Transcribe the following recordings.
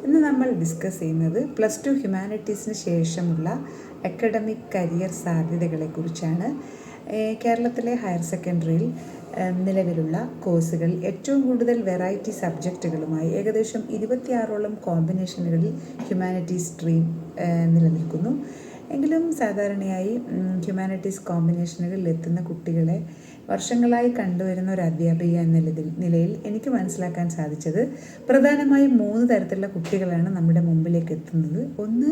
ഇന്ന് നമ്മൾ ഡിസ്കസ് ചെയ്യുന്നത് +2 ഹ്യൂമാനിറ്റീസിന് ശേഷമുള്ള അക്കാഡമിക് കരിയർ സാധ്യതകളെക്കുറിച്ചാണ്. കേരളത്തിലെ ഹയർ സെക്കൻഡറിയിൽ നിലവിലുള്ള കോഴ്സുകൾ ഏറ്റവും കൂടുതൽ വെറൈറ്റി സബ്ജക്റ്റുകളുമായി ഏകദേശം 26ഓളം കോമ്പിനേഷനുകളിൽ ഹ്യൂമാനിറ്റീസ് സ്ട്രീം നിലനിൽക്കുന്നു. എങ്കിലും സാധാരണയായി ഹ്യൂമാനിറ്റീസ് കോമ്പിനേഷനുകളിൽ എത്തുന്ന കുട്ടികളെ വർഷങ്ങളായി കണ്ടുവരുന്ന ഒരു അധ്യാപിക എന്ന നിലയിൽ എനിക്ക് മനസ്സിലാക്കാൻ സാധിച്ചത് പ്രധാനമായും 3 തരത്തിലുള്ള കുട്ടികളാണ് നമ്മുടെ മുമ്പിലേക്ക് എത്തുന്നത്. ഒന്ന്,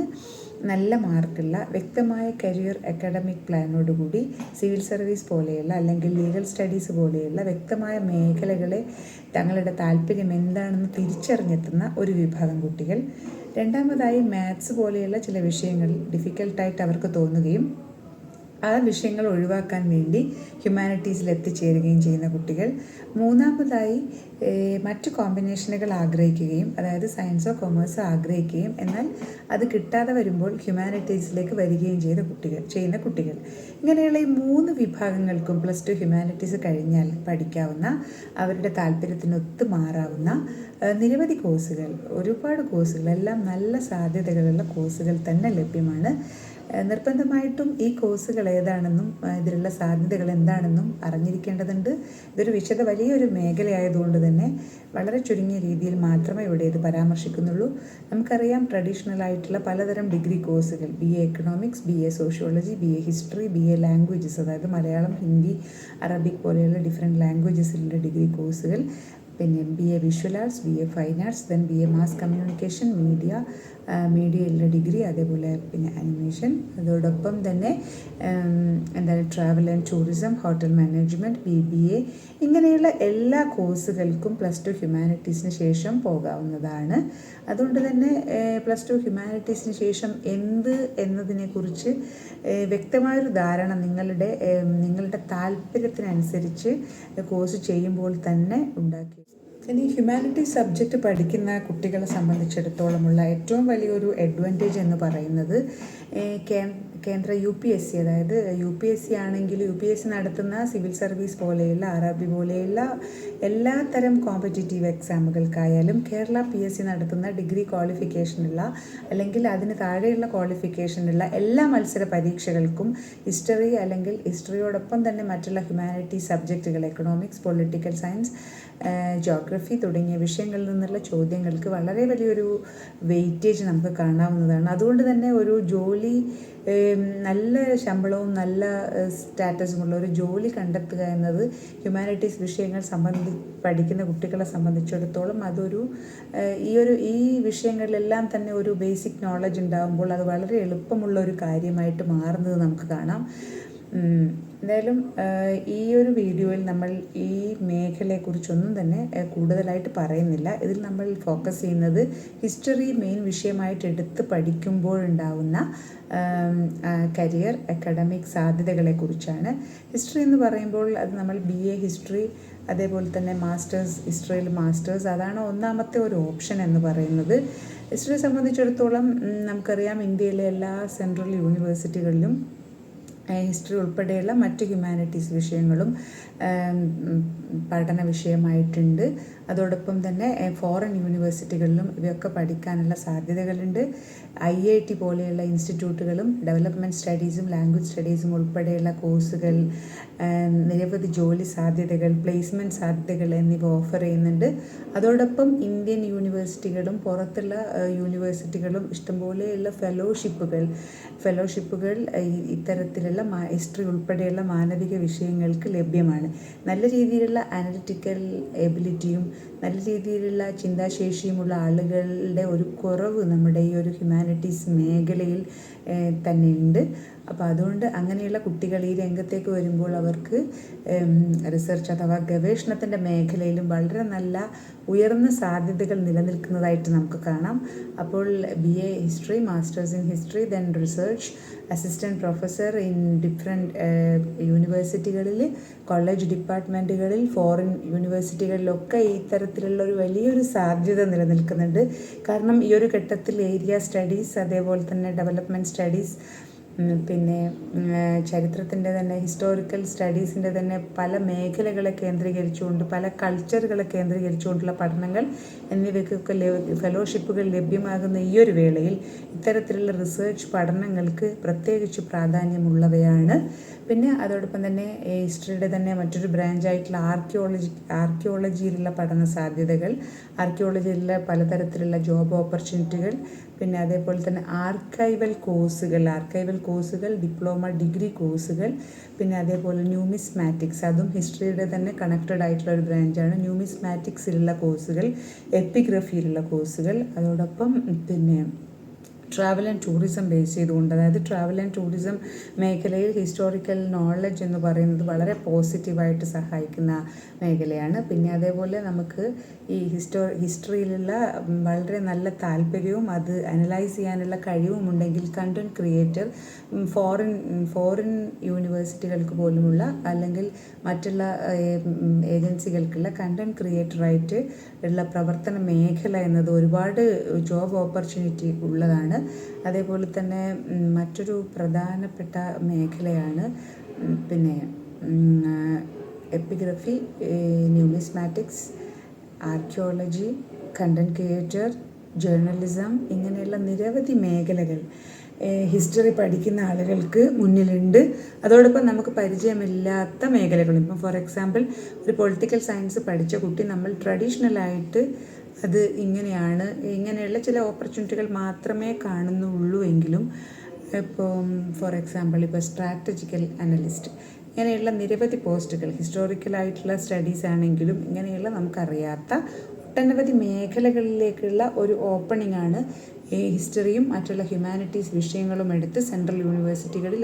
നല്ല മാർക്കുള്ള വ്യക്തമായ കരിയർ അക്കാഡമിക് പ്ലാനോടുകൂടി സിവിൽ സർവീസ് പോലെയുള്ള അല്ലെങ്കിൽ ലീഗൽ സ്റ്റഡീസ് പോലെയുള്ള വ്യക്തമായ മേഖലകളെ തങ്ങളുടെ താല്പര്യം എന്താണെന്ന് തിരിച്ചറിഞ്ഞെത്തുന്ന ഒരു വിഭാഗം കുട്ടികൾ. രണ്ടാമതായി, മാത്സ് പോലെയുള്ള ചില വിഷയങ്ങൾ ഡിഫിക്കൽട്ടായിട്ട് അവർക്ക് തോന്നുകയും ആ വിഷയങ്ങൾ ഒഴിവാക്കാൻ വേണ്ടി ഹ്യൂമാനിറ്റീസിൽ എത്തിച്ചേരുകയും ചെയ്യുന്ന കുട്ടികൾ. മൂന്നാമതായി, മറ്റു കോമ്പിനേഷനുകൾ ആഗ്രഹിക്കുകയും അതായത് സയൻസോ കൊമേഴ്സോ ആഗ്രഹിക്കുകയും എന്നാൽ അത് കിട്ടാതെ വരുമ്പോൾ ഹ്യൂമാനിറ്റീസിലേക്ക് വരികയും ചെയ്യുന്ന കുട്ടികൾ. ഇങ്ങനെയുള്ള ഈ 3 വിഭാഗങ്ങൾക്കും +2 ഹ്യൂമാനിറ്റീസ് കഴിഞ്ഞാൽ പഠിക്കാവുന്ന, അവരുടെ താല്പര്യത്തിനൊത്ത് മാറാവുന്ന നിരവധി കോഴ്സുകൾ, ഒരുപാട് കോഴ്സുകൾ, എല്ലാം നല്ല സാധ്യതകളുള്ള കോഴ്സുകൾ തന്നെ ലഭ്യമാണ്. നിർബന്ധമായിട്ടും ഈ കോഴ്സുകൾ ഏതാണെന്നും ഇതിലുള്ള സാധ്യതകൾ എന്താണെന്നും അറിഞ്ഞിരിക്കേണ്ടതുണ്ട്. ഇതൊരു വലിയൊരു മേഖലയായതുകൊണ്ട് തന്നെ വളരെ ചുരുങ്ങിയ രീതിയിൽ മാത്രമേ ഇവിടെ ഇത് പരാമർശിക്കുന്നുള്ളൂ. നമുക്കറിയാം, ട്രഡീഷണൽ ആയിട്ടുള്ള പലതരം ഡിഗ്രി കോഴ്സുകൾ, BA economics, BA sociology, BA history, BA languages, അതായത് മലയാളം, ഹിന്ദി, അറബിക് പോലെയുള്ള ഡിഫറെൻറ്റ് ലാംഗ്വേജസിലുള്ള ഡിഗ്രി കോഴ്സുകൾ, പിന്നെ BA visual arts, BA fine arts, then BA mass communication, മീഡിയയിലുള്ള ഡിഗ്രി, അതേപോലെ പിന്നെ അനിമേഷൻ, അതോടൊപ്പം തന്നെ travel and tourism, hotel management, BBA, ഇങ്ങനെയുള്ള എല്ലാ കോഴ്സുകൾക്കും +2 ഹ്യൂമാനിറ്റീസിന് ശേഷം പോകാവുന്നതാണ്. അതുകൊണ്ട് തന്നെ +2 ഹ്യൂമാനിറ്റീസിന് ശേഷം എന്ത് എന്നതിനെക്കുറിച്ച് വ്യക്തമായൊരു ധാരണ നിങ്ങളുടെ താല്പര്യത്തിനനുസരിച്ച് കോഴ്സ് ചെയ്യുമ്പോൾ തന്നെ ഉണ്ടാക്കി. ഇനി ഹ്യൂമാനിറ്റീസ് സബ്ജക്റ്റ് പഠിക്കുന്ന കുട്ടികളെ സംബന്ധിച്ചിടത്തോളമുള്ള ഏറ്റവും വലിയൊരു അഡ്വാൻറ്റേജ് എന്ന് പറയുന്നത് കേന്ദ്ര UPSC, അതായത് UPSC ആണെങ്കിൽ UPSC നടത്തുന്ന സിവിൽ സർവീസ് പോലെയുള്ള RRB പോലെയുള്ള എല്ലാ തരം കോമ്പറ്റേറ്റീവ് എക്സാമുകൾക്കായാലും കേരള PSC നടത്തുന്ന ഡിഗ്രി ക്വാളിഫിക്കേഷനുള്ള അല്ലെങ്കിൽ അതിന് താഴെയുള്ള ക്വാളിഫിക്കേഷനുള്ള എല്ലാ മത്സര പരീക്ഷകൾക്കും ഹിസ്റ്ററി അല്ലെങ്കിൽ ഹിസ്റ്ററിയോടൊപ്പം തന്നെ മറ്റുള്ള ഹ്യൂമാനിറ്റീസ് സബ്ജക്റ്റുകൾ, എക്കണോമിക്സ്, പൊളിറ്റിക്കൽ സയൻസ്, ജോഗ്രഫി തുടങ്ങിയ വിഷയങ്ങളിൽ നിന്നുള്ള ചോദ്യങ്ങൾക്ക് വളരെ വലിയൊരു വെയിറ്റേജ് നമുക്ക് കാണാവുന്നതാണ്. അതുകൊണ്ട് തന്നെ ഒരു ജോലി, നല്ല ശമ്പളവും നല്ല സ്റ്റാറ്റസുമുള്ള ഒരു ജോലി കണ്ടെത്തുക എന്നത് ഹ്യൂമാനിറ്റീസ് വിഷയങ്ങൾ പഠിക്കുന്ന കുട്ടികളെ സംബന്ധിച്ചിടത്തോളം ഈ വിഷയങ്ങളിലെല്ലാം തന്നെ ഒരു ബേസിക് നോളജ് ഉണ്ടാകുമ്പോൾ അത് വളരെ എളുപ്പമുള്ള ഒരു കാര്യമായിട്ട് മാറുന്നത് നമുക്ക് കാണാം. എന്തായാലും ഈ ഒരു വീഡിയോയിൽ നമ്മൾ ഈ മേഖലയെക്കുറിച്ചൊന്നും തന്നെ കൂടുതലായിട്ട് പറയുന്നില്ല. ഇതിൽ നമ്മൾ ഫോക്കസ് ചെയ്യുന്നത് ഹിസ്റ്ററി മെയിൻ വിഷയമായിട്ട് എടുത്ത് പഠിക്കുമ്പോഴുണ്ടാവുന്ന കരിയർ അക്കാഡമിക് സാധ്യതകളെക്കുറിച്ചാണ്. ഹിസ്റ്ററി എന്ന് പറയുമ്പോൾ അത് നമ്മൾ BA ഹിസ്റ്ററി, അതേപോലെ തന്നെ മാസ്റ്റേഴ്സ്, ഹിസ്റ്ററിയിൽ മാസ്റ്റേഴ്സ്, അതാണ് ഒന്നാമത്തെ ഒരു ഓപ്ഷൻ എന്ന് പറയുന്നത്. ഹിസ്റ്ററിയെ സംബന്ധിച്ചിടത്തോളം നമുക്കറിയാം, ഇന്ത്യയിലെ എല്ലാ സെൻട്രൽ യൂണിവേഴ്സിറ്റികളിലും ഹിസ്റ്ററി ഉൾപ്പെടെയുള്ള മറ്റ് ഹ്യൂമാനിറ്റീസ് വിഷയങ്ങളും പഠന വിഷയമായിട്ടുണ്ട്. അതോടൊപ്പം തന്നെ ഫോറിൻ യൂണിവേഴ്സിറ്റികളിലും ഇവയൊക്കെ പഠിക്കാനുള്ള സാധ്യതകളുണ്ട്. IIT പോലെയുള്ള ഇൻസ്റ്റിറ്റ്യൂട്ടുകളും ഡെവലപ്മെൻറ്റ് സ്റ്റഡീസും ലാംഗ്വേജ് സ്റ്റഡീസും ഉൾപ്പെടെയുള്ള കോഴ്സുകൾ, നിരവധി ജോലി സാധ്യതകൾ, പ്ലേസ്മെൻറ്റ് സാധ്യതകൾ എന്നിവ ഓഫർ ചെയ്യുന്നുണ്ട്. അതോടൊപ്പം ഇന്ത്യൻ യൂണിവേഴ്സിറ്റികളും പുറത്തുള്ള യൂണിവേഴ്സിറ്റികളും ഇഷ്ടംപോലെയുള്ള ഫെലോഷിപ്പുകൾ ഇത്തരത്തിലുള്ള ഹിസ്റ്ററി ഉൾപ്പെടെയുള്ള മാനവിക വിഷയങ്ങൾക്ക് ലഭ്യമാണ്. നല്ല രീതിയിലുള്ള അനലിറ്റിക്കൽ എബിലിറ്റിയും നല്ല രീതിയിലുള്ള ചിന്താശേഷിയുമുള്ള ആളുകളുടെ ഒരു കുറവ് നമ്മുടെ ഈ ഒരു ഹ്യൂമാനിറ്റീസ് മേഖലയിൽ തന്നെയുണ്ട്. അപ്പോൾ അതുകൊണ്ട് അങ്ങനെയുള്ള കുട്ടികൾ ഈ രംഗത്തേക്ക് വരുമ്പോൾ അവർക്ക് റിസർച്ച് അഥവാ ഗവേഷണത്തിൻ്റെ മേഖലയിലും വളരെ നല്ല ഉയർന്ന സാധ്യതകൾ നിലനിൽക്കുന്നതായിട്ട് നമുക്ക് കാണാം. അപ്പോൾ BA history, masters in history, then research, assistant professor in different യൂണിവേഴ്സിറ്റികളിൽ, കോളേജ് ഡിപ്പാർട്ട്മെൻറ്റുകളിൽ, ഫോറിൻ യൂണിവേഴ്സിറ്റികളിലൊക്കെ ഇത്തരത്തിലുള്ള ഒരു വലിയൊരു സാധ്യത നിലനിൽക്കുന്നുണ്ട്. കാരണം ഈ ഒരു ഘട്ടത്തിൽ ഏരിയ സ്റ്റഡീസ്, അതേപോലെ തന്നെ ഡെവലപ്മെൻറ്റ് സ്റ്റഡീസ്, പിന്നെ ചരിത്രത്തിൻ്റെ തന്നെ ഹിസ്റ്റോറിക്കൽ സ്റ്റഡീസിൻ്റെ തന്നെ പല മേഖലകളെ കേന്ദ്രീകരിച്ചുകൊണ്ട് പല കൾച്ചറുകളെ കേന്ദ്രീകരിച്ചുകൊണ്ടുള്ള പഠനങ്ങൾ എന്നിവയ്ക്കൊക്കെ ഫെലോഷിപ്പുകൾ ലഭ്യമാകുന്ന ഈ ഒരു വേളയിൽ ഇത്തരത്തിലുള്ള റിസർച്ച് പഠനങ്ങൾക്ക് പ്രത്യേകിച്ച് പ്രാധാന്യമുള്ളവയാണ്. പിന്നെ അതോടൊപ്പം തന്നെ ഹിസ്റ്ററിയുടെ തന്നെ മറ്റൊരു ബ്രാഞ്ചായിട്ടുള്ള ആർക്കിയോളജിയിലുള്ള പഠന സാധ്യതകൾ, ആർക്കിയോളജിയിലുള്ള പലതരത്തിലുള്ള ജോബ് ഓപ്പർച്യൂണിറ്റികൾ, പിന്നെ അതേപോലെ തന്നെ ആർക്കൈവൽ കോഴ്സുകൾ, ഡിപ്ലോമ ഡിഗ്രി കോഴ്സുകൾ, പിന്നെ അതേപോലെ ന്യൂമിസ്മാറ്റിക്സ്, അതും ഹിസ്റ്ററിയുടെ തന്നെ കണക്റ്റഡ് ആയിട്ടുള്ള ഒരു ബ്രാഞ്ചാണ്. ന്യൂമിസ്മാറ്റിക്സിലുള്ള കോഴ്സുകൾ, എപ്പിഗ്രഫിയിലുള്ള കോഴ്സുകൾ, അതോടൊപ്പം പിന്നെ ട്രാവൽ ആൻഡ് ടൂറിസം ബേസ് ചെയ്തുകൊണ്ട്, അതായത് ട്രാവൽ ആൻഡ് ടൂറിസം മേഖലയിൽ ഹിസ്റ്റോറിക്കൽ നോളജ് എന്ന് പറയുന്നത് വളരെ പോസിറ്റീവായിട്ട് സഹായിക്കുന്ന മേഖലയാണ്. പിന്നെ അതേപോലെ നമുക്ക് ഈ ഹിസ്റ്ററിയിലുള്ള വളരെ നല്ല താല്പര്യവും അത് അനലൈസ് ചെയ്യാനുള്ള കഴിവും ഉണ്ടെങ്കിൽ കണ്ടന്റ് ക്രിയേറ്റർ ഫോറിൻ യൂണിവേഴ്സിറ്റികൾക്ക് പോലുമുള്ള അല്ലെങ്കിൽ മറ്റുള്ള ഏജൻസികൾക്കുള്ള കണ്ടന്റ് ക്രിയേറ്ററായിട്ട് ഉള്ള പ്രവർത്തന മേഖല എന്നത് ഒരുപാട് ജോബ് ഓപ്പർച്യൂണിറ്റി ഉള്ളതാണ്. അതേപോലെ തന്നെ മറ്റൊരു പ്രധാനപ്പെട്ട മേഖലയാണ് പിന്നെ epigraphy, numismatics, archaeology, content creator, journalism, ഇങ്ങനെയുള്ള നിരവധി മേഖലകൾ ഹിസ്റ്ററി പഠിക്കുന്ന ആളുകൾക്ക് മുന്നിലുണ്ട്. അതോടൊപ്പം നമുക്ക് പരിചയമില്ലാത്ത മേഖലകളും, ഇപ്പം ഫോർ എക്സാമ്പിൾ ഒരു പൊളിറ്റിക്കൽ സയൻസ് പഠിച്ച കുട്ടി നമ്മൾ ട്രഡീഷണലായിട്ട് അത് ഇങ്ങനെയുള്ള ചില ഓപ്പർച്യൂണിറ്റികൾ മാത്രമേ കാണുന്നുള്ളൂ എങ്കിലും ഇപ്പം ഫോർ എക്സാമ്പിൾ ഇപ്പോൾ സ്ട്രാറ്റജിക്കൽ അനലിസ്റ്റ്, ഇങ്ങനെയുള്ള നിരവധി പോസ്റ്റുകൾ ഹിസ്റ്റോറിക്കലായിട്ടുള്ള സ്റ്റഡീസ് ആണെങ്കിലും ഇങ്ങനെയുള്ള നമുക്കറിയാത്ത ഒട്ടനവധി മേഖലകളിലേക്കുള്ള ഒരു ഓപ്പണിംഗ് ആണ് ഈ ഹിസ്റ്ററിയും മറ്റുള്ള ഹ്യൂമാനിറ്റീസ് വിഷയങ്ങളും എടുത്ത് സെൻട്രൽ യൂണിവേഴ്സിറ്റികളിൽ